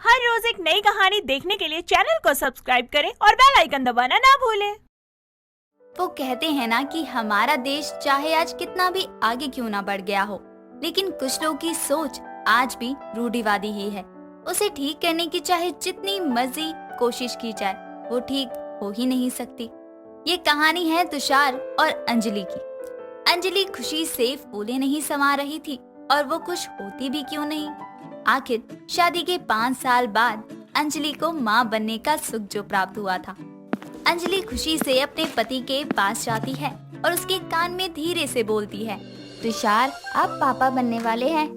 हर रोज एक नई कहानी देखने के लिए चैनल को सब्सक्राइब करें और बेल आइकन दबाना ना भूलें। वो कहते हैं ना कि हमारा देश चाहे आज कितना भी आगे क्यों ना बढ़ गया हो, लेकिन कुछ लोगों की सोच आज भी रूढ़िवादी ही है। उसे ठीक करने की चाहे जितनी मर्जी कोशिश की जाए, वो ठीक हो ही नहीं सकती। ये कहानी है तुषार और अंजलि की। अंजलि खुशी से फूले नहीं समा रही थी और वो खुश होती भी क्यों नहीं। आखिर शादी के 5 साल बाद अंजलि को माँ बनने का सुख जो प्राप्त हुआ था। अंजलि खुशी से अपने पति के पास जाती है और उसके कान में धीरे से बोलती है, तुषार आप पापा बनने वाले हैं।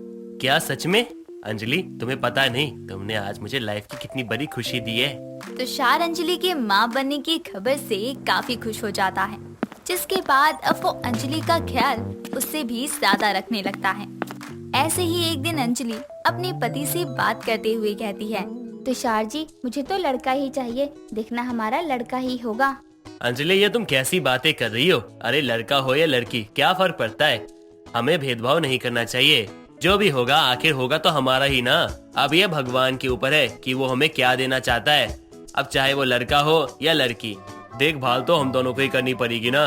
क्या सच में? अंजलि, तुम्हें पता नहीं तुमने आज मुझे लाइफ की कितनी बड़ी खुशी दी है। तुषार अंजलि के माँ बनने की खबर से काफी खुश हो जाता है, जिसके बाद अब वो अंजलि का ख्याल उससे भी ज्यादा रखने लगता है। ऐसे ही एक दिन अंजलि अपने पति से बात करते हुए कहती है, तुषार जी मुझे तो लड़का ही चाहिए, देखना हमारा लड़का ही होगा। अंजलि, ये तुम कैसी बातें कर रही हो? अरे लड़का हो या लड़की क्या फर्क पड़ता है? हमें भेदभाव नहीं करना चाहिए। जो भी होगा आखिर होगा तो हमारा ही ना। अब ये भगवान के ऊपर है कि वो हमें क्या देना चाहता है। अब चाहे वो लड़का हो या लड़की, देखभाल तो हम दोनों को ही करनी पड़ेगी ना।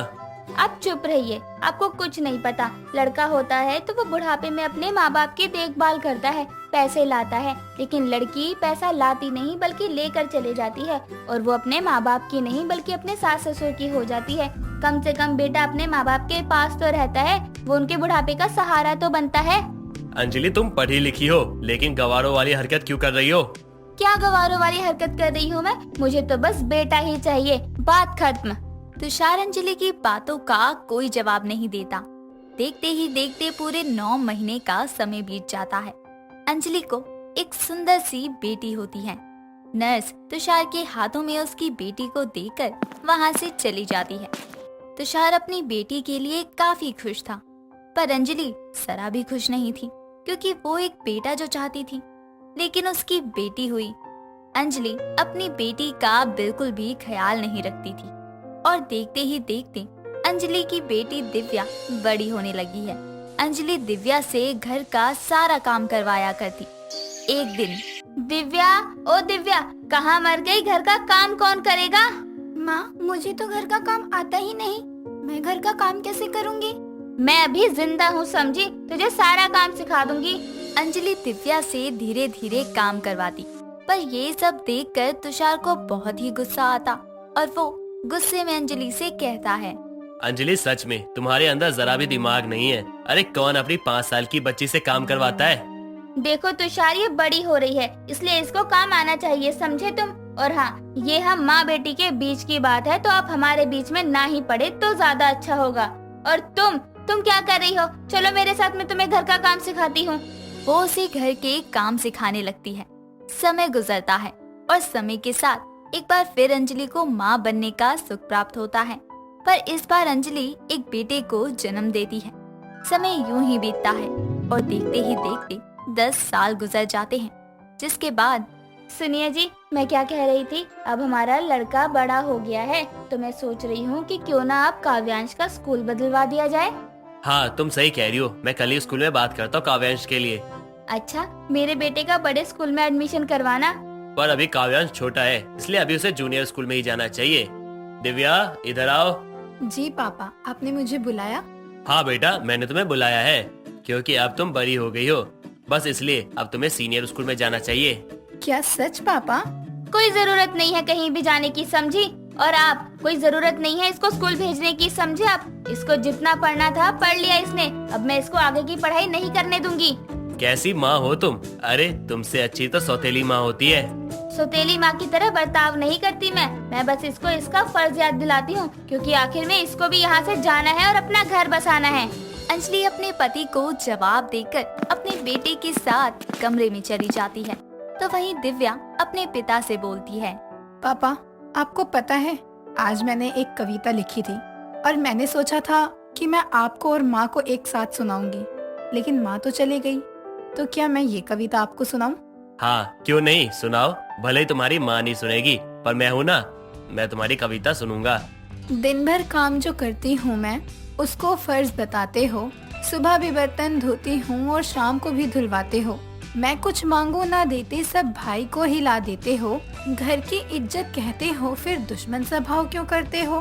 आप चुप रहिए, आपको कुछ नहीं पता। लड़का होता है तो वो बुढ़ापे में अपने माँ बाप की देखभाल करता है, पैसे लाता है, लेकिन लड़की पैसा लाती नहीं बल्कि लेकर चले जाती है, और वो अपने माँ बाप की नहीं बल्कि अपने सास ससुर की हो जाती है। कम से कम बेटा अपने माँ बाप के पास तो रहता है, वो उनके बुढ़ापे का सहारा तो बनता है। अंजलि, तुम पढ़ी लिखी हो लेकिन गवारों वाली हरकत क्यों कर रही हो? क्या गवारों वाली हरकत कर रही हूँ मैं? मुझे तो बस बेटा ही चाहिए, बात खत्म। तुषार अंजलि की बातों का कोई जवाब नहीं देता। देखते ही देखते पूरे 9 महीने का समय बीत जाता है। अंजलि को एक सुंदर सी बेटी होती है। नर्स तुषार के हाथों में उसकी बेटी को देकर वहाँ से चली जाती है। तुषार अपनी बेटी के लिए काफी खुश था, पर अंजलि जरा भी खुश नहीं थी, क्योंकि वो एक बेटा जो चाहती थी, लेकिन उसकी बेटी हुई। अंजलि अपनी बेटी का बिल्कुल भी ख्याल नहीं रखती थी, और देखते ही देखते अंजलि की बेटी दिव्या बड़ी होने लगी है। अंजलि दिव्या से घर का सारा काम करवाया करती। एक दिन, दिव्या, ओ दिव्या, कहाँ मर गई? घर का काम कौन करेगा? माँ, मुझे तो घर का काम आता ही नहीं, मैं घर का काम कैसे करूँगी? मैं अभी जिंदा हूँ समझी, तुझे सारा काम सिखा दूंगी। अंजलि दिव्या से धीरे धीरे काम करवाती, पर ये सब देखकर तुषार को बहुत ही गुस्सा आता, और वो गुस्से में अंजलि से कहता है, अंजलि, सच में तुम्हारे अंदर जरा भी दिमाग नहीं है। अरे कौन अपनी 5 साल की बच्ची से काम करवाता है? देखो तुषार, ये बड़ी हो रही है, इसलिए इसको काम आना चाहिए, समझे तुम? और हाँ, ये हम माँ बेटी के बीच की बात है, तो आप हमारे बीच में ना ही पड़े तो ज्यादा अच्छा होगा। और तुम क्या कर रही हो? चलो मेरे साथ, मैं तुम्हें घर का काम सिखाती हूँ। वो उसे घर के काम सिखाने लगती है। समय गुजरता है और समय के साथ एक बार फिर अंजलि को माँ बनने का सुख प्राप्त होता है, पर इस बार अंजलि एक बेटे को जन्म देती है। समय यूं ही बीतता है और देखते ही देखते 10 साल गुजर जाते हैं, जिसके बाद, सुनिए जी, मैं क्या कह रही थी, अब हमारा लड़का बड़ा हो गया है, तो मैं सोच रही हूँ कि क्यों ना आप काव्यांश का स्कूल बदलवा दिया जाए। हाँ, तुम सही कह रही हो। मैं कल ही स्कूल में बात करता हूँ काव्यांश के लिए। अच्छा, मेरे बेटे का बड़े स्कूल में एडमिशन करवाना। पर अभी काव्यांश छोटा है, इसलिए अभी उसे जूनियर स्कूल में ही जाना चाहिए। दिव्या, इधर आओ। जी पापा, आपने मुझे बुलाया? हाँ बेटा, मैंने तुम्हें बुलाया है क्योंकि अब तुम बड़ी हो गई हो, बस इसलिए अब तुम्हें सीनियर स्कूल में जाना चाहिए। क्या सच पापा? कोई जरूरत नहीं है कहीं भी जाने की, समझी? और आप, कोई जरूरत नहीं है इसको स्कूल भेजने की, समझे? आप, इसको जितना पढ़ना था पढ़ लिया इसने, अब मैं इसको आगे की पढ़ाई नहीं करने दूंगी। कैसी माँ हो तुम? अरे तुमसे अच्छी तो सौतेली माँ होती है। सौतेली माँ की तरह बर्ताव नहीं करती मैं बस इसको इसका फर्ज याद दिलाती हूँ, क्योंकि आखिर में इसको भी यहाँ से जाना है और अपना घर बसाना है। अंजलि अपने पति को जवाब देकर अपने बेटे के साथ कमरे में चली जाती है, तो वहीं दिव्या अपने पिता से बोलती है, पापा, आपको पता है आज मैंने एक कविता लिखी थी और मैंने सोचा था कि मैं आपको और माँ को एक साथ सुनाऊंगी, लेकिन माँ तो चली गई, तो क्या मैं ये कविता आपको सुनाऊं? हाँ, क्यों नहीं, सुनाओ। भले ही तुम्हारी माँ नहीं सुनेगी, पर मैं हूँ ना, मैं तुम्हारी कविता सुनूंगा। दिन भर काम जो करती हूँ मैं, उसको फर्ज बताते हो। सुबह भी बर्तन धोती हूँ और शाम को भी धुलवाते हो। मैं कुछ मांगू ना देते सब भाई को हिला देते हो, घर की इज्जत कहते हो फिर दुश्मन स्वभाव क्यों करते हो।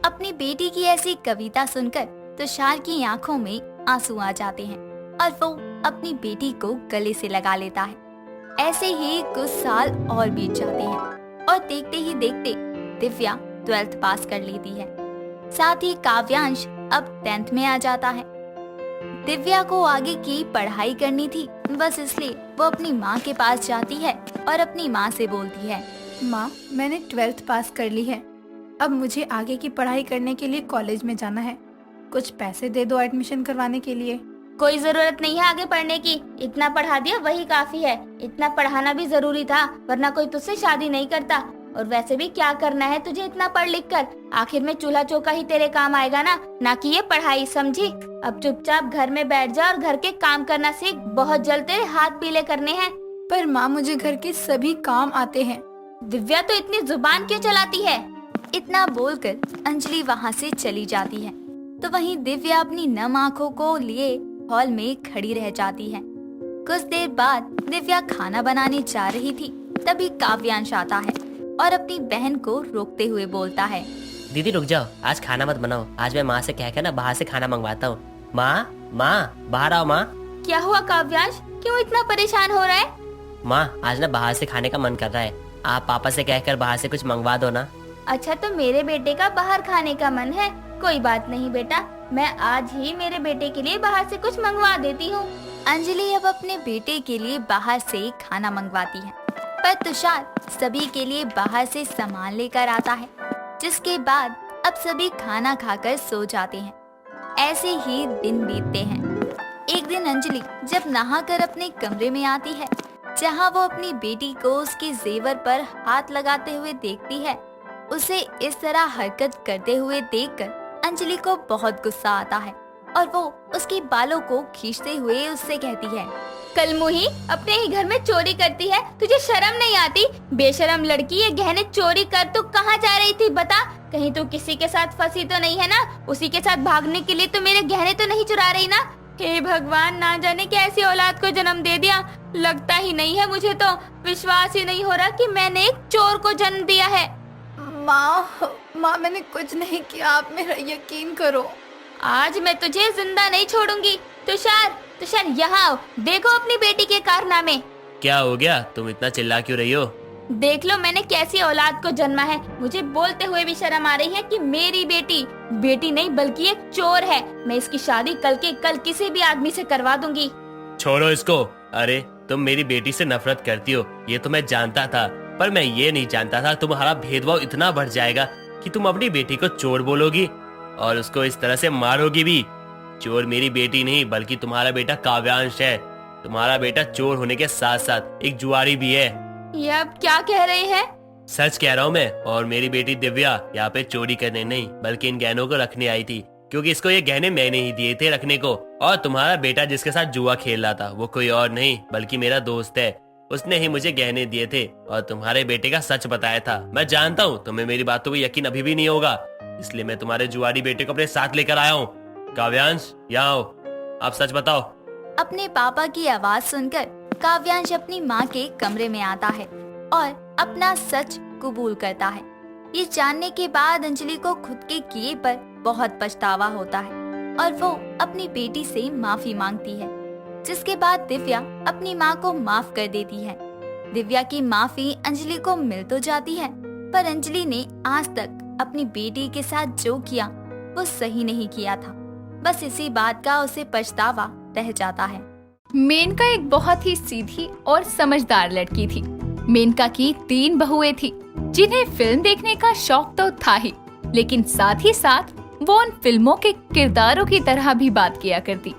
अपनी बेटी की ऐसी कविता सुनकर तुषार की आंखों में आंसू आ जाते हैं और वो अपनी बेटी को गले से लगा लेता है। ऐसे ही कुछ साल और बीत जाते हैं और देखते ही देखते दिव्या 12th पास कर लेती है। साथ ही काव्यांश अब 10th में आ जाता है। दिव्या को आगे की पढ़ाई करनी थी, बस इसलिए वो अपनी माँ के पास जाती है और अपनी माँ से बोलती है, माँ, मैंने 12th पास कर ली है, अब मुझे आगे की पढ़ाई करने के लिए कॉलेज में जाना है, कुछ पैसे दे दो एडमिशन करवाने के लिए। कोई जरूरत नहीं है आगे पढ़ने की, इतना पढ़ा दिया वही काफी है। इतना पढ़ाना भी जरूरी था, वरना कोई तुझसे शादी नहीं करता। और वैसे भी क्या करना है तुझे इतना पढ़ लिख कर, आखिर में चूल्हा चौका ही तेरे काम आएगा ना कि ये पढ़ाई, समझी। अब चुपचाप घर में बैठ जा और घर के काम करना सीख, बहुत जल्द तेरे हाथ पीले करने हैं। पर माँ, मुझे घर के सभी काम आते हैं। दिव्या तो इतनी जुबान क्यों चलाती है। इतना बोलकर अंजलि वहाँ से चली जाती है तो वहीं दिव्या अपनी नम आँखों को लिए हॉल में खड़ी रह जाती है। कुछ देर बाद दिव्या खाना बनाने जा रही थी, तभी काव्यांश आता है और अपनी बहन को रोकते हुए बोलता है, दीदी रुक जाओ, आज खाना मत बनाओ, आज मैं माँ से कहकर ना बाहर से खाना मंगवाता हूँ। माँ, बाहर आओ माँ। क्या हुआ काव्यांश, क्यों इतना परेशान हो रहा है। माँ, आज ना बाहर से खाने का मन कर रहा है, आप पापा से कहकर बाहर से कुछ मंगवा दो ना। अच्छा, तो मेरे बेटे का बाहर खाने का मन है, कोई बात नहीं बेटा, मैं आज ही मेरे बेटे के लिए बाहर से कुछ मंगवा देती हूँ। अंजलि अब अपने बेटे के लिए बाहर से खाना मंगवाती है, पर तुषार सभी के लिए बाहर से सामान लेकर आता है, जिसके बाद अब सभी खाना खाकर सो जाते हैं। ऐसे ही दिन बीतते हैं। एक दिन अंजलि जब नहाकर अपने कमरे में आती है, जहाँ वो अपनी बेटी को उसके जेवर पर हाथ लगाते हुए देखती है, उसे इस तरह हरकत करते हुए देखकर अंजलि को बहुत गुस्सा आता है और वो उसके बालों को खींचते हुए उससे कहती है, कलमुही, अपने ही घर में चोरी करती है, तुझे शर्म नहीं आती। बेशरम लड़की, ये गहने चोरी कर तू कहाँ जा रही थी बता, कहीं तू किसी के साथ फंसी तो नहीं है ना, उसी के साथ भागने के लिए तो मेरे गहने तो नहीं चुरा रही ना। हे भगवान, ना जाने कैसी औलाद को जन्म दे दिया, लगता ही नहीं है, मुझे तो विश्वास ही नहीं हो रहा कि मैंने एक चोर को जन्म दिया है। माँ, मैंने कुछ नहीं किया, आप मेरा यकीन करो। आज मैं तुझे जिंदा नहीं छोड़ूंगी। तुषार यहाँ आओ, देखो अपनी बेटी के कारनामे। क्या हो गया, तुम इतना चिल्ला क्यों रही हो। देख लो मैंने कैसी औलाद को जन्मा है, मुझे बोलते हुए भी शर्म आ रही है कि मेरी बेटी नहीं बल्कि एक चोर है। मैं इसकी शादी कल के कल किसी भी आदमी से करवा दूंगी। छोड़ो इसको। अरे तुम मेरी बेटी से नफरत करती हो, ये तो मैं जानता था, पर मैं ये नहीं जानता था तुम्हारा भेदभाव इतना बढ़ जाएगा कि तुम अपनी बेटी को चोर बोलोगी और उसको इस तरह से मारोगी भी। चोर मेरी बेटी नहीं बल्कि तुम्हारा बेटा काव्यांश है। तुम्हारा बेटा चोर होने के साथ साथ एक जुआरी भी है। ये अब क्या कह रहे हैं। सच कह रहा हूँ मैं। और मेरी बेटी दिव्या यहाँ पे चोरी करने नहीं बल्कि इन गहनों को रखने आई थी, क्योंकि इसको ये गहने मैंने ही दिए थे रखने को। और तुम्हारा बेटा जिसके साथ जुआ खेल रहा था वो कोई और नहीं बल्कि मेरा दोस्त है, उसने ही मुझे गहने दिए थे और तुम्हारे बेटे का सच बताया था। मैं जानता हूँ तुम्हें मेरी बातों पर यकीन अभी भी नहीं होगा, इसलिए मैं तुम्हारे जुआरी बेटे को अपने साथ लेकर आया हूँ। काव्यांश, यहाँ आओ, आप सच बताओ। अपने पापा की आवाज सुनकर काव्यांश अपनी माँ के कमरे में आता है और अपना सच कबूल करता है। ये जानने के बाद अंजलि को खुद के किए पर बहुत पछतावा होता है और वो अपनी बेटी से माफी मांगती है, जिसके बाद दिव्या अपनी माँ को माफ कर देती है। दिव्या की माफी अंजलि को मिल तो जाती है, पर अंजलि ने आज तक अपनी बेटी के साथ जो किया वो सही नहीं किया था। बस इसी बात का उसे पछतावा रह जाता है। मेनका एक बहुत ही सीधी और समझदार लड़की थी। मेनका की 3 बहुएं थी जिन्हें फिल्म देखने का शौक तो था ही, लेकिन साथ ही साथ वो उन फिल्मों के किरदारों की तरह भी बात किया करती।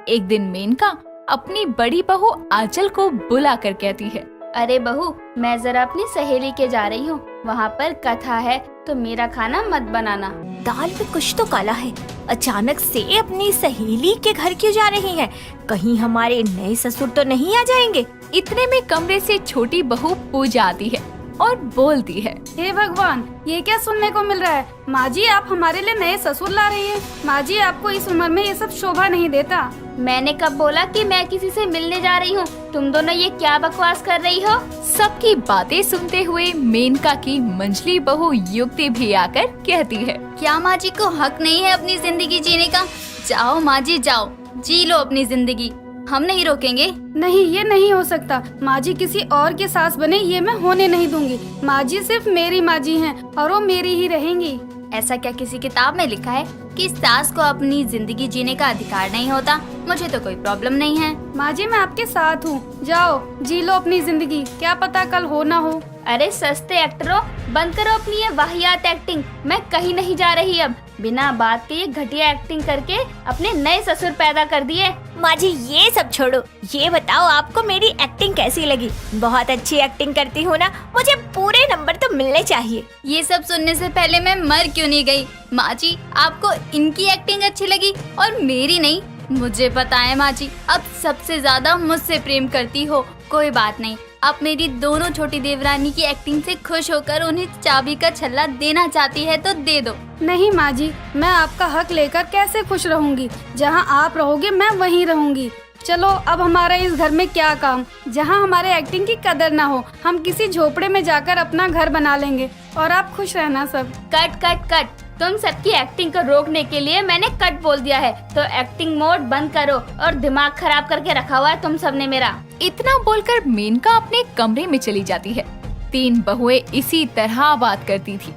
एक दिन मेनका अपनी बड़ी बहू आंचल को बुला कर कहती है, अरे बहू, मैं जरा अपनी सहेली के जा रही हूँ, वहाँ पर कथा है, तो मेरा खाना मत बनाना। दाल में कुछ तो काला है, अचानक से अपनी सहेली के घर क्यों जा रही है, कहीं हमारे नए ससुर तो नहीं आ जाएंगे। इतने में कमरे से छोटी बहू पूजा आती है और बोलती है, हे भगवान, ये क्या सुनने को मिल रहा है। माँ जी, आप हमारे लिए नए ससुर ला रही हैं। माँ जी, आपको इस उम्र में ये सब शोभा नहीं देता। मैंने कब बोला कि मैं किसी से मिलने जा रही हूँ? तुम दोनों ये क्या बकवास कर रही हो? सबकी बातें सुनते हुए मेनका की मंझली बहू युक्ति भी आकर कहती है, क्या माँ जी को हक नहीं है अपनी जिंदगी जीने का? जाओ माँ जी जाओ, जी लो अपनी जिंदगी, हम नहीं रोकेंगे। नहीं, ये नहीं हो सकता। माँ जी किसी और के सास बने, ये मैं होने नहीं दूंगी। माँ जी सिर्फ मेरी माँ जी हैं और वो मेरी ही रहेंगी। ऐसा क्या किसी किताब में लिखा है कि सास को अपनी जिंदगी जीने का अधिकार नहीं होता? मुझे तो कोई प्रॉब्लम नहीं है। माँ जी मैं आपके साथ हूँ, जाओ जी लो अपनी जिंदगी, क्या पता कल हो ना हो। अरे सस्ते एक्टरों, बंद करो अपनी ये वाहियात एक्टिंग। मैं कहीं नहीं जा रही अब। बिना बात के ये घटिया एक्टिंग करके अपने नए ससुर पैदा कर दिए। माँ जी ये सब छोड़ो, ये बताओ आपको मेरी एक्टिंग कैसी लगी? बहुत अच्छी एक्टिंग करती हूँ ना, मुझे पूरे नंबर तो मिलने चाहिए। ये सब सुनने से पहले मैं मर क्यों नहीं गई? माँ जी आपको इनकी एक्टिंग अच्छी लगी और मेरी नहीं? मुझे पता है माँ जी, अब सबसे ज्यादा मुझसे प्रेम करती हो। कोई बात नहीं, आप मेरी दोनों छोटी देवरानी की एक्टिंग से खुश होकर उन्हें चाबी का छल्ला देना चाहती है तो दे दो। नहीं माँ जी, मैं आपका हक लेकर कैसे खुश रहूंगी? जहाँ आप रहोगे मैं वहीं रहूंगी। चलो अब हमारा इस घर में क्या काम, जहाँ हमारे एक्टिंग की कदर ना हो। हम किसी झोपड़े में जाकर अपना घर बना लेंगे और आप खुश रहना सब। कट कट कट, तुम सबकी एक्टिंग को रोकने के लिए मैंने कट बोल दिया है, तो एक्टिंग मोड बंद करो। और दिमाग खराब करके रखा हुआ है तुम सबने मेरा। इतना बोलकर मेनका अपने कमरे में चली जाती है। तीन बहुएं इसी तरह बात करती थी।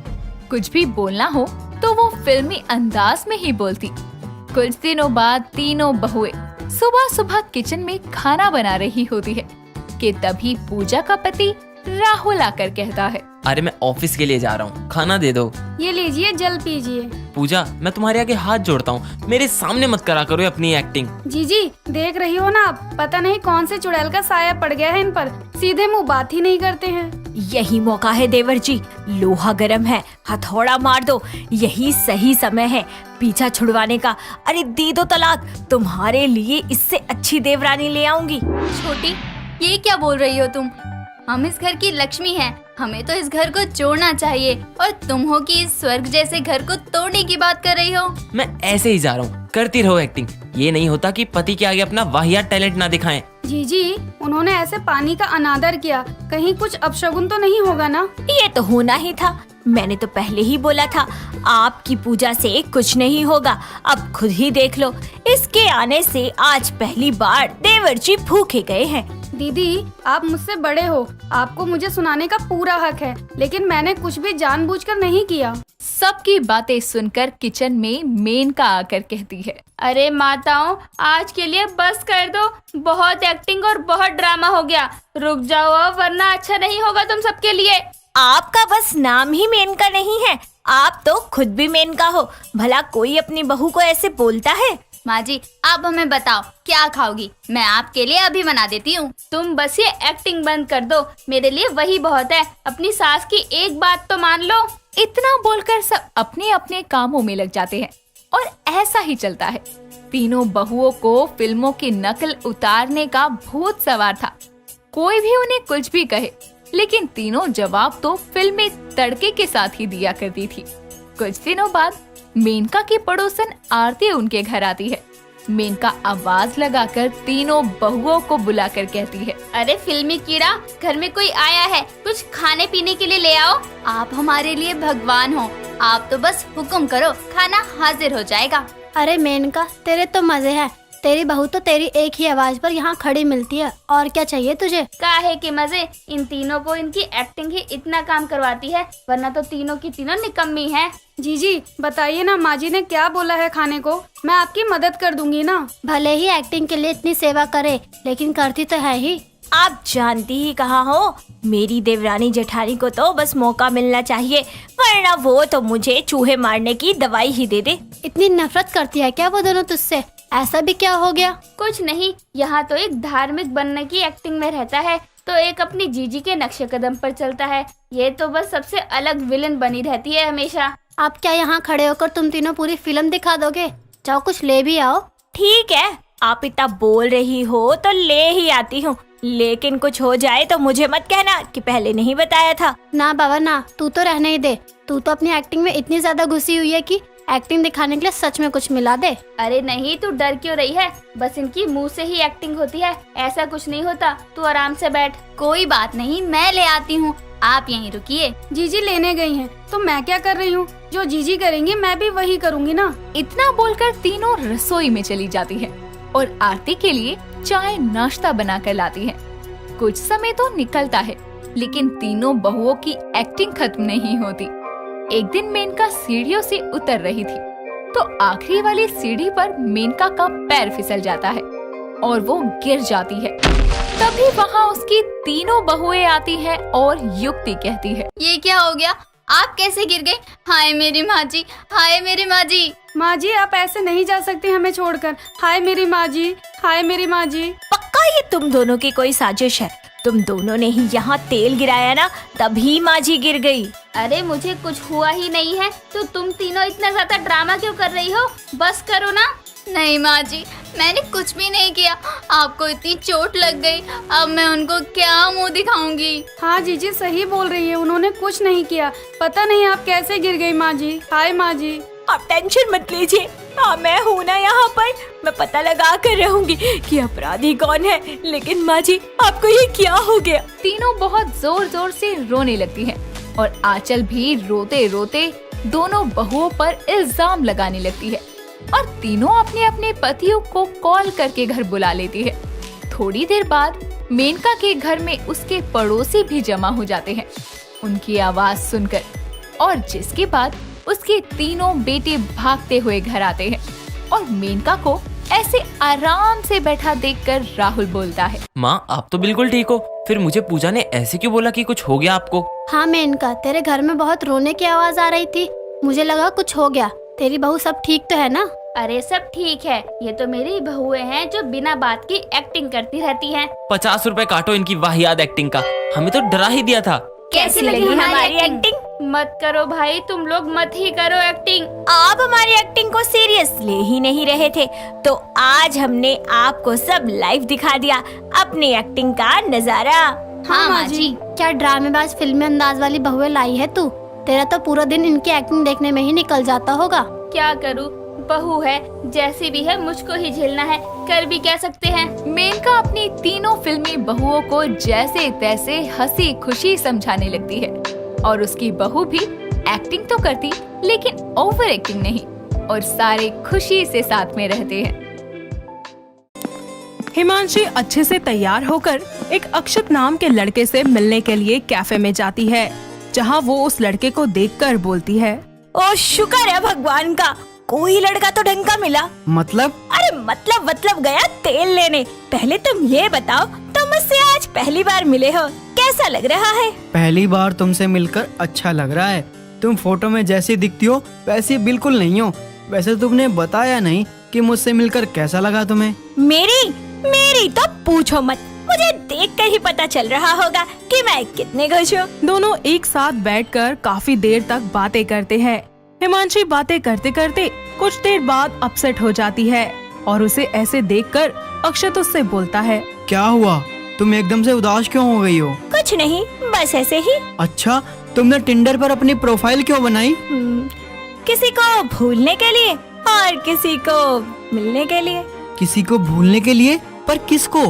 कुछ भी बोलना हो तो वो फिल्मी अंदाज में ही बोलती। कुछ दिनों बाद तीनों बहुएं सुबह सुबह किचन में खाना बना रही होती है कि तभी पूजा का पति राहुल आकर कहता है, अरे मैं ऑफिस के लिए जा रहा हूँ, खाना दे दो। ये लीजिए, जल पीजिए। पूजा मैं तुम्हारे आगे हाथ जोड़ता हूँ, मेरे सामने मत करा करो अपनी एक्टिंग। जीजी देख रही हो ना आप, पता नहीं कौन से चुड़ैल का साया पड़ गया है इन पर, सीधे मुंह बात ही नहीं करते हैं। यही मौका है देवर जी, लोहा गर्म है, हथौड़ा मार दो, यही सही समय है पीछा छुड़वाने का। अरे दे दो तलाक, तुम्हारे लिए इससे अच्छी देवरानी ले आऊंगी। छोटी, ये क्या बोल रही हो तुम? हम इस घर की लक्ष्मी हैं, हमें तो इस घर को जोड़ना चाहिए और तुम हो कि इस स्वर्ग जैसे घर को तोड़ने की बात कर रही हो। मैं ऐसे ही जा रहा हूँ, करती रहो एक्टिंग। ये नहीं होता कि पति के आगे अपना वाहियात टैलेंट ना दिखाएं। जीजी उन्होंने ऐसे पानी का अनादर किया, कहीं कुछ अपशगुन तो नहीं होगा ना? ये तो होना ही था, मैंने तो पहले ही बोला था आपकी पूजा से कुछ नहीं होगा। अब खुद ही देख लो, इसके आने से आज पहली बार देवर जी भूखे गए हैं। दीदी आप मुझसे बड़े हो, आपको मुझे सुनाने का पूरा हक है, लेकिन मैंने कुछ भी जानबूझकर नहीं किया। सबकी बातें सुनकर किचन में मेनका आकर कहती है, अरे माताओं, आज के लिए बस कर दो, बहुत एक्टिंग और बहुत ड्रामा हो गया। रुक जाओ अब, वरना अच्छा नहीं होगा तुम सबके लिए। आपका बस नाम ही मेनका नहीं है, आप तो खुद भी मेनका हो। भला कोई अपनी बहू को ऐसे बोलता है? माँ जी आप हमें बताओ क्या खाओगी, मैं आपके लिए अभी बना देती हूँ। तुम बस ये एक्टिंग बंद कर दो, मेरे लिए वही बहुत है। अपनी सास की एक बात तो मान लो। इतना बोलकर सब अपने अपने कामों में लग जाते हैं और ऐसा ही चलता है। तीनों बहुओं को फिल्मों की नकल उतारने का भूत सवार था। कोई भी उन्हें कुछ भी कहे, लेकिन तीनों जवाब तो फिल्म में तड़के के साथ ही दिया करती थी। कुछ दिनों बाद मेनका की पड़ोसन आरती उनके घर आती है। मेनका आवाज लगाकर तीनों बहुओं को बुलाकर कहती है, अरे फिल्मी कीड़ा, घर में कोई आया है, कुछ खाने पीने के लिए ले आओ। आप हमारे लिए भगवान हो, आप तो बस हुक्म करो, खाना हाजिर हो जाएगा। अरे मेनका तेरे तो मजे हैं, तेरी बहू तो तेरी एक ही आवाज पर यहाँ खड़ी मिलती है, और क्या चाहिए तुझे? काहे के मजे, इन तीनों को इनकी एक्टिंग ही इतना काम करवाती है, वरना तो तीनों की तीनों निकम्मी हैं। जीजी बताइए ना, माँ जी ने क्या बोला है खाने को, मैं आपकी मदद कर दूंगी ना। भले ही एक्टिंग के लिए इतनी सेवा करे, लेकिन करती तो है ही। आप जानती ही कहाँ हो, मेरी देवरानी जेठानी को तो बस मौका मिलना चाहिए, वरना वो तो मुझे चूहे मारने की दवाई ही दे दे। इतनी नफरत करती है क्या वो दोनों तुझसे? ऐसा भी क्या हो गया? कुछ नहीं, यहाँ तो एक धार्मिक बनने की एक्टिंग में रहता है, तो एक अपनी जीजी के नक्शे कदम पर चलता है। ये तो बस सबसे अलग विलन बनी रहती है हमेशा। आप क्या यहाँ खड़े होकर तुम तीनों पूरी फिल्म दिखा दोगे? जाओ कुछ ले भी आओ। ठीक है, आप इतना बोल रही हो तो ले ही आती हूँ, लेकिन कुछ हो जाए तो मुझे मत कहना कि पहले नहीं बताया था। ना बाबा ना, तू तो रहने ही दे। तू तो अपनी एक्टिंग में इतनी ज्यादा घुसी हुई है कि एक्टिंग दिखाने के लिए सच में कुछ मिला दे। अरे नहीं, तू डर क्यों रही है? बस इनकी मुंह से ही एक्टिंग होती है, ऐसा कुछ नहीं होता। तू आराम से बैठ। कोई बात नहीं, मैं ले आती हूँ, आप यहीं रुकिए। जीजी लेने गई हैं, तो मैं क्या कर रही हूँ? जो जीजी करेंगी मैं भी वही करूँगी ना। इतना बोलकर तीनों रसोई में चली जाती हैं और आरती के लिए चाय नाश्ता बनाकर लाती हैं। कुछ समय तो निकलता है, लेकिन तीनों बहुओं की एक्टिंग खत्म नहीं होती। एक दिन मेनका सीढ़ियों से उतर रही थी तो आखिरी वाली सीढ़ी पर मेनका का पैर फिसल जाता है और वो गिर जाती है। तभी वहाँ उसकी तीनों बहुएं आती हैं और युक्ति कहती है, ये क्या हो गया? आप कैसे गिर गए? हाय मेरी माँ जी, हाय मेरी माँ जी। माँ जी आप ऐसे नहीं जा सकती हमें छोड़कर। हाय मेरी माँ जी, हाय मेरी माँ जी। पक्का ये तुम दोनों की कोई साजिश है? तुम दोनों ने ही यहाँ तेल गिराया ना, तभी माँ जी गिर गई। अरे मुझे कुछ हुआ ही नहीं है, तो तुम तीनों इतना ज्यादा ड्रामा क्यों कर रही हो? बस करो ना। नहीं माँ जी, मैंने कुछ भी नहीं किया। आपको इतनी चोट लग गई, अब मैं उनको क्या मुंह दिखाऊंगी? हाँ जीजी सही बोल रही है, उन्होंने कुछ नहीं किया। पता नहीं आप कैसे गिर गई माँ जी। हाय माँ जी। आप टेंशन मत लीजिए, हाँ मैं हूँ ना यहाँ पर। मैं पता लगा कर रहूंगी कि अपराधी कौन है। लेकिन माँ जी आपको ये क्या हो गया? तीनों बहुत जोर जोर से रोने लगती हैं और आंचल भी रोते रोते दोनों बहुओं पर इल्जाम लगाने लगती है और तीनों अपने अपने पतियों को कॉल करके घर बुला लेती है। थोड़ी देर बाद मेनका के घर में उसके पड़ोसी भी जमा हो जाते हैं उनकी आवाज सुनकर, और जिसके बाद उसके तीनों बेटे भागते हुए घर आते हैं और मेनका को ऐसे आराम से बैठा देखकर राहुल बोलता है, माँ आप तो बिल्कुल ठीक हो, फिर मुझे पूजा ने ऐसे क्यों बोला कि कुछ हो गया आपको? हाँ मेनका, तेरे घर में बहुत रोने की आवाज आ रही थी, मुझे लगा कुछ हो गया। तेरी बहू सब ठीक तो है ना? अरे सब ठीक है, ये तो मेरी बहुएं हैं जो बिना बात की एक्टिंग करती रहती हैं। 50 रुपए काटो इनकी वाहियात एक्टिंग का, हमें तो डरा ही दिया था। कैसी लगी हमारी एक्टिंग? मत करो भाई, तुम लोग मत ही करो एक्टिंग। आप हमारी एक्टिंग को सीरियस ले ही नहीं रहे थे, तो आज हमने आपको सब लाइव दिखा दिया अपनी एक्टिंग का नजारा। हाँ माँ जी। क्या ड्रामेबाज फिल्मी अंदाज वाली बहुएं लाई है तू? तेरा तो पूरा दिन इनकी एक्टिंग देखने में ही निकल जाता होगा। क्या करूँ, बहू है, जैसी भी है मुझको ही झेलना है, कर भी क्या सकते हैं। मेनका अपनी तीनों फिल्मी बहुओं को जैसे तैसे हंसी खुशी समझाने लगती है और उसकी बहू भी एक्टिंग तो करती लेकिन ओवर एक्टिंग नहीं, और सारे खुशी से साथ में रहते हैं। हिमांशी अच्छे से तैयार होकर एक अक्षत नाम के लड़के से मिलने के लिए कैफे में जाती है, जहां वो उस लड़के को देखकर बोलती है, ओ शुक्र है भगवान का, कोई लड़का तो ढंग का मिला। मतलब? अरे मतलब गया तेल लेने। पहले तुम ये बताओ, तुम मुझसे आज पहली बार मिले हो, कैसा लग रहा है? पहली बार तुमसे मिलकर अच्छा लग रहा है। तुम फोटो में जैसी दिखती हो वैसी बिल्कुल नहीं हो। वैसे तुमने बताया नहीं कि मुझसे मिलकर कैसा लगा तुम्हें। मेरी तो पूछो मत, मुझे देख कर ही पता चल रहा होगा कि मैं कितने खुश हूँ। दोनों एक साथ बैठकर काफी देर तक बातें करते हैं। हिमांशी बातें करते करते कुछ देर बाद अपसेट हो जाती है और उसे ऐसे देखकर अक्षत उससे बोलता है, क्या हुआ, तुम एकदम से उदास क्यों हो गई हो? कुछ नहीं, बस ऐसे ही। अच्छा, तुमने टिंडर पर अपनी प्रोफाइल क्यों बनाई? किसी को भूलने के लिए और किसी को मिलने के लिए। किसी को भूलने के लिए? पर किसको?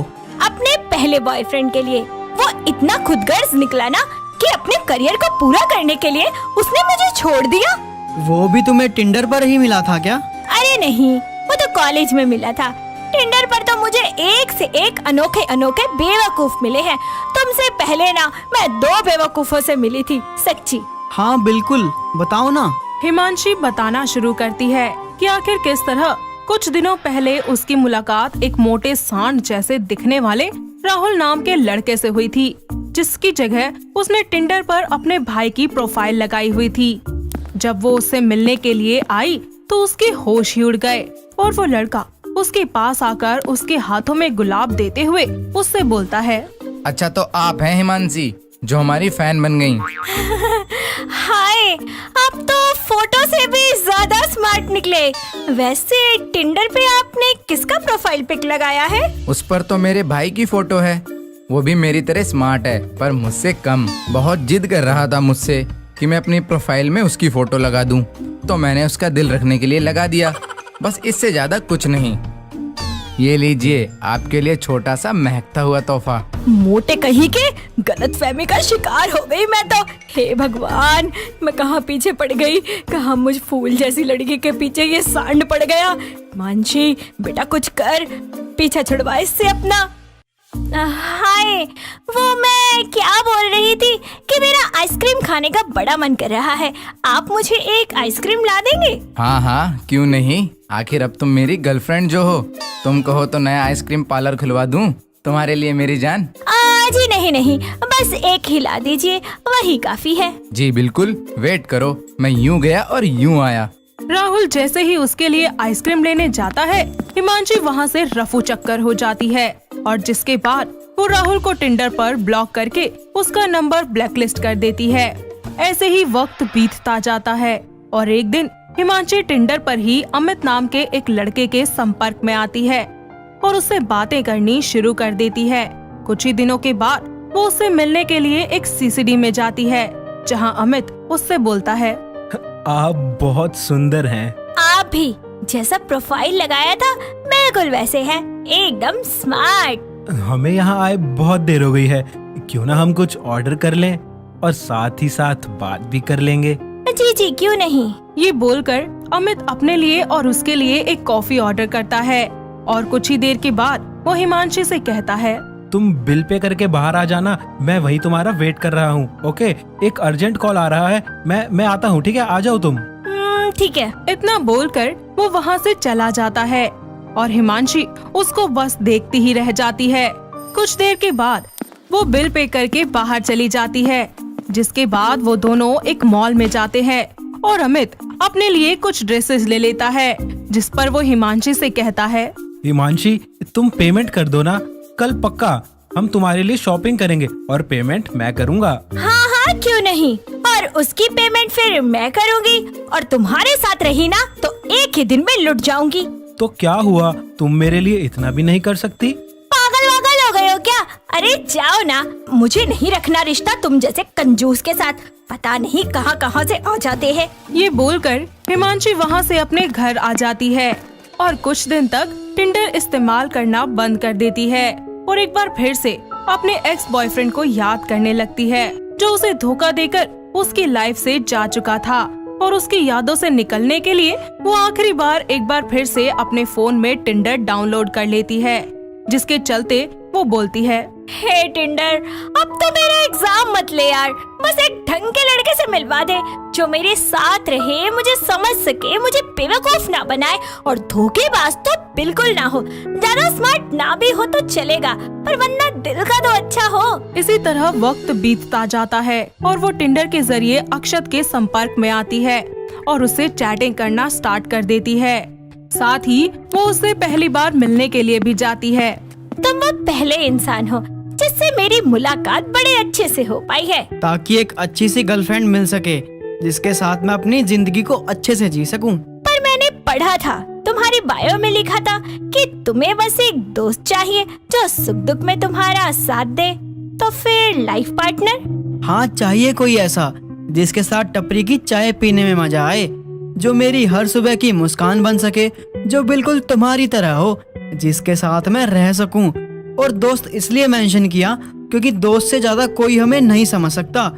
अपने पहले बॉयफ्रेंड के लिए। वो इतना खुदगर्ज निकला ना कि अपने करियर को पूरा करने के लिए उसने मुझे छोड़ दिया। वो भी तुम्हें टिंडर पर ही मिला था क्या? अरे नहीं, वो तो कॉलेज में मिला था। टिंडर पर तो मुझे एक से एक अनोखे अनोखे बेवकूफ मिले हैं। तुमसे पहले ना मैं 2 बेवकूफों से मिली थी, सच्ची। हाँ बिल्कुल, बताओ ना। हिमांशी बताना शुरू करती है कि आखिर किस तरह कुछ दिनों पहले उसकी मुलाकात एक मोटे सांड जैसे दिखने वाले राहुल नाम के लड़के से हुई थी, जिसकी जगह उसने टिंडर पर अपने भाई की प्रोफाइल लगाई हुई थी। जब वो उससे मिलने के लिए आई तो उसके होश ही उड़ गए और वो लड़का उसके पास आकर उसके हाथों में गुलाब देते हुए उससे बोलता है, अच्छा तो आप हैं हिमांशी जो हमारी फैन बन गई। हाय, आप तो फोटो से भी ज्यादा स्मार्ट निकले। वैसे टिंडर पे आपने किसका प्रोफाइल पिक लगाया है? उस पर तो मेरे भाई की फोटो है, वो भी मेरी तरह स्मार्ट है पर मुझसे कम। बहुत जिद कर रहा था मुझसे कि मैं अपनी प्रोफाइल में उसकी फोटो लगा दूं। तो मैंने उसका दिल रखने के लिए लगा दिया, बस इससे ज्यादा कुछ नहीं। ये लीजिए आपके लिए छोटा सा महकता हुआ तोहफा। मोटे कहीं के गलतफहमी का शिकार हो गई मैं तो। हे भगवान, मैं कहाँ पीछे पड़ गई, कहाँ मुझ फूल जैसी लड़की के पीछे ये सांड पड़ गया। मानसी बेटा कुछ कर, पीछा छुड़वा इससे अपना। हाय, वो मैं क्या बोल रही थी कि मेरा आइसक्रीम खाने का बड़ा मन कर रहा है। आप मुझे एक आइसक्रीम ला देंगे? हाँ हाँ, क्यों नहीं। आखिर अब तुम मेरी गर्लफ्रेंड जो हो, तुम कहो तो नया आइसक्रीम पार्लर खुलवा दूं तुम्हारे लिए मेरी जान। जी नहीं, बस एक ही ला दीजिए, वही काफी है। जी बिल्कुल, वेट करो, मैं यूं गया और यूं आया। राहुल जैसे ही उसके लिए आइसक्रीम लेने जाता है, हिमांशी वहाँ से रफू चक्कर हो जाती है और जिसके बाद वो राहुल को टिंडर पर ब्लॉक करके उसका नंबर ब्लैकलिस्ट कर देती है। ऐसे ही वक्त बीतता जाता है और एक दिन हिमांशी टिंडर पर ही अमित नाम के एक लड़के के संपर्क में आती है और उससे बातें करनी शुरू कर देती है। कुछ ही दिनों के बाद वो उससे मिलने के लिए एक सीसीडी में जाती है, जहां अमित उससे बोलता है, आप बहुत सुंदर हैं। आप भी, जैसा प्रोफाइल लगाया था बिल्कुल वैसे हैं, एकदम स्मार्ट। हमें यहाँ आए बहुत देर हो गई है, क्यों ना हम कुछ ऑर्डर कर लें और साथ ही साथ बात भी कर लेंगे। जी क्यों नहीं। ये बोलकर अमित अपने लिए और उसके लिए एक कॉफी ऑर्डर करता है और कुछ ही देर के बाद वो हिमांशी से कहता है, तुम बिल पे करके बाहर आ जाना, मैं वही तुम्हारा वेट कर रहा हूँ। ओके, एक अर्जेंट कॉल आ रहा है, मैं आता हूँ, ठीक है, आ जाओ तुम। ठीक है। इतना बोलकर वो वहाँ से चला जाता है और हिमांशी उसको बस देखती ही रह जाती है। कुछ देर के बाद वो बिल पे करके बाहर चली जाती है, जिसके बाद वो दोनों एक मॉल में जाते हैं और अमित अपने लिए कुछ ड्रेसेस ले लेता है, जिस पर वो हिमांशी से कहता है, हिमांशी तुम पेमेंट कर दो ना, कल पक्का हम तुम्हारे लिए शॉपिंग करेंगे और पेमेंट मैं करूँगा। हाँ क्यों नहीं, और उसकी पेमेंट फिर मैं करूँगी और तुम्हारे साथ रही ना तो एक ही दिन में लुट जाऊंगी। तो क्या हुआ, तुम मेरे लिए इतना भी नहीं कर सकती? पागल वागल हो गए हो क्या? अरे जाओ ना, मुझे नहीं रखना रिश्ता तुम जैसे कंजूस के साथ, पता नहीं कहां से आ जाते हैं। ये बोलकर हिमांशी वहाँ से अपने घर आ जाती है और कुछ दिन तक टिंडर इस्तेमाल करना बंद कर देती है और एक बार फिर से अपने एक्स बॉयफ्रेंड को याद करने लगती है, जो उसे धोखा देकर उसकी लाइफ से जा चुका था। और उसकी यादों से निकलने के लिए वो आखिरी बार एक बार फिर से अपने फोन में टिंडर डाउनलोड कर लेती है, जिसके चलते वो बोलती है, हे टिंडर, अब तो मेरा एग्जाम मत ले यार, बस एक ढंग के लड़के से मिलवा दे जो मेरे साथ रहे, मुझे समझ सके, मुझे बेवकूफ ना बनाए और धोखेबाज तो बिल्कुल ना हो, ज्यादा स्मार्ट ना भी हो तो चलेगा, पर वरना दिल का तो अच्छा हो। इसी तरह वक्त बीतता जाता है और वो टिंडर के जरिए अक्षत के संपर्क में आती है और उससे चैटिंग करना स्टार्ट कर देती है। साथ ही वो उससे पहली बार मिलने के लिए भी जाती है। तुम वो पहले इंसान हो जिससे मेरी मुलाकात बड़े अच्छे से हो पाई है, ताकि एक अच्छी सी गर्लफ्रेंड मिल सके जिसके साथ मैं अपनी जिंदगी को अच्छे से जी सकूं। पर मैंने पढ़ा था, तुम्हारी बायो में लिखा था कि तुम्हें बस एक दोस्त चाहिए जो सुख दुख में तुम्हारा साथ दे, तो फिर लाइफ पार्टनर? हाँ, चाहिए कोई ऐसा जिसके साथ टपरी की चाय पीने में मजा आए, जो मेरी हर सुबह की मुस्कान बन सके, जो बिल्कुल तुम्हारी तरह हो, जिसके साथ मैं रह सकूं। और दोस्त इसलिए मेंशन किया क्योंकि दोस्त से ज्यादा कोई हमें नहीं समझ सकता,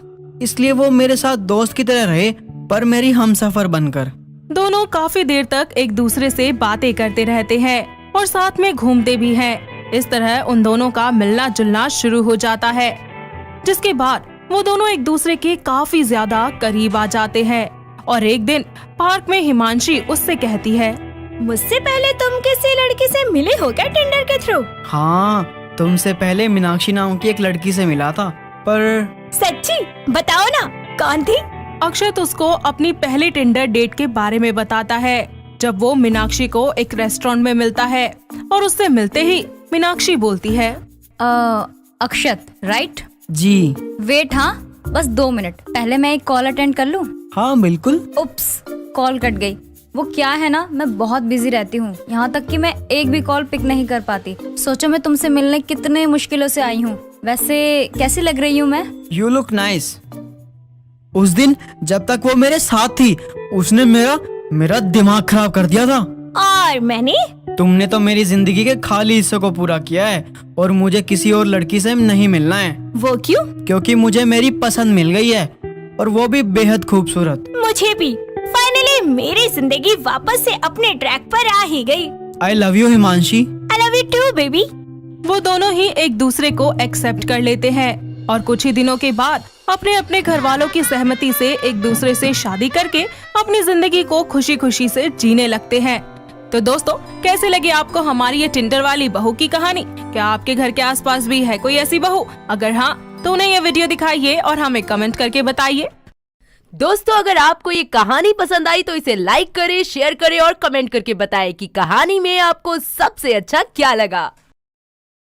इसलिए वो मेरे साथ दोस्त की तरह रहे पर मेरी हमसफर बनकर। दोनों काफी देर तक एक दूसरे से बातें करते रहते हैं और साथ में घूमते भी हैं। इस तरह उन दोनों का मिलना जुलना शुरू हो जाता है, जिसके बाद वो दोनों एक दूसरे के काफी ज्यादा करीब आ जाते हैं। और एक दिन पार्क में हिमांशी उससे कहती है, मुझसे पहले तुम किसी लड़की से मिले हो क्या टिंडर के थ्रू? हाँ, तुमसे पहले मीनाक्षी नाम की एक लड़की से मिला था, पर सच्ची बताओ ना, कौन थी? अक्षत उसको अपनी पहली टिंडर डेट के बारे में बताता है, जब वो मीनाक्षी को एक रेस्टोरेंट में मिलता है और उससे मिलते ही मीनाक्षी बोलती है, अक्षत राइट? जी। वेट, हाँ बस 2 मिनट, पहले मैं एक कॉल अटेंड कर लूँ। हाँ बिल्कुल। उप्स, कॉल कट गई। वो क्या है ना, मैं बहुत बिजी रहती हूँ, यहाँ तक कि मैं एक भी कॉल पिक नहीं कर पाती। सोचो मैं तुमसे मिलने कितने मुश्किलों से आई हूँ। वैसे कैसी लग रही हूँ मैं? You look nice। उस दिन जब तक वो मेरे साथ थी उसने मेरा दिमाग खराब कर दिया था। और मैंने? तुमने तो मेरी जिंदगी के खाली हिस्से को पूरा किया है और मुझे किसी और लड़की से नहीं मिलना है। वो क्यों? क्योंकि मुझे मेरी पसंद मिल गई है और वो भी बेहद खूबसूरत। मुझे भी फाइनली मेरी जिंदगी वापस से अपने ट्रैक पर आ ही गई। I love you Himanshi. I love you too baby. वो दोनों ही एक दूसरे को एक्सेप्ट कर लेते हैं और कुछ ही दिनों के बाद अपने अपने घर वालों की सहमति से एक दूसरे से शादी करके अपनी जिंदगी को खुशी खुशी से जीने लगते हैं। तो दोस्तों, कैसे लगी आपको हमारी ये टिंडर वाली बहू की कहानी? क्या आपके घर के आसपास भी है कोई ऐसी बहू? अगर हाँ तो उन्हें ये वीडियो दिखाइए और हमें कमेंट करके बताइए। दोस्तों, अगर आपको ये कहानी पसंद आई तो इसे लाइक करें, शेयर करें और कमेंट करके बताएं कि कहानी में आपको सबसे अच्छा क्या लगा।